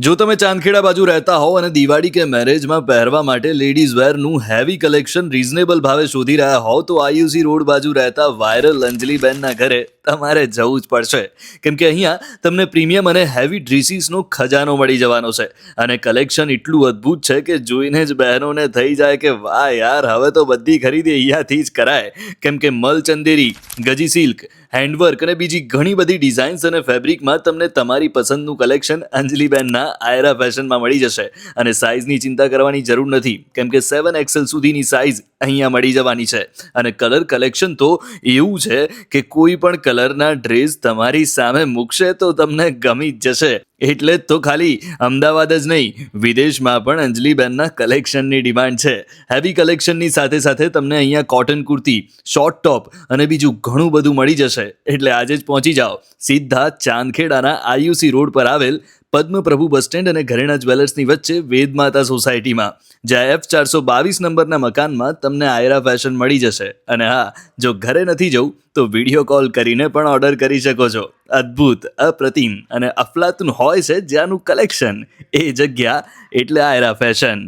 જો તમે ચાંદખેડા બાજુ રહેતા હો અને દિવાળી કે મેરેજમાં પહેરવા માટે લેડીઝ વેરનું હેવી કલેક્શન રીઝનેબલ ભાવે શોધી રહ્યા હો તો આયુસી રોડ બાજુ રહેતા વાયરલ અંજલિબેનના ઘરે તમારે જવું જ પડશે, કેમ કે અહીંયા તમને પ્રીમિયમ અને હેવી ડ્રેસીસનો ખજાનો મળી જવાનો છે અને કલેક્શન એટલું અદ્ભુત છે કે જોઈને જ બહેનોને થઈ જાય કે વાહ યાર, હવે તો બધી ખરીદી અહીંયાથી જ કરાય, કેમ કે મલ ચંદેરી, ગજી સિલ્ક, હેન્ડવર્ક અને બીજી ઘણી બધી ડિઝાઇન્સ અને ફેબ્રિકમાં તમને તમારી પસંદનું કલેક્શન અંજલિબેનના આયરા ફેશનમાં મળી જશે અને સાઇઝની ચિંતા કરવાની જરૂર નથી, કેમ કે 7XL સુધીની સાઇઝ અહીંયા મળી જવાની છે અને કલર કલેક્શન તો એવું છે કે કોઈ પણ કલરના ડ્રેસ તમારી સામે મૂકશે તો તમને ગમી જ જશે. એટલે જ તો ખાલી અમદાવાદ જ નહીં, વિદેશમાં પણ અંજલિબેનના કલેક્શનની ડિમાન્ડ છે. હેવી કલેક્શનની સાથે સાથે તમને અહીંયા કોટન કુર્તી, શોર્ટ ટોપ અને બીજું ઘણું બધું મળી જશે. એટલે આજે જ પહોંચી જાઓ સીધા ચાંદખેડાના આયુસી રોડ પર આવેલ પદ્મપ્રભુ બસ સ્ટેન્ડ અને ઘરેણા જ્વેલર્સની વચ્ચે વેદમાતા સોસાયટીમાં, જ્યાં F422 નંબરના મકાનમાં તમને આયરા ફેશન મળી જશે. અને હા, જો ઘરે નથી જવું તો વિડીયો કોલ કરીને પણ ઓર્ડર કરી શકો છો. અદ્ભુત, અપ્રતિમ અને અફલાતુન હોય છે જ્યાંનું કલેક્શન, એ જગ્યા એટલે આયરા ફેશન.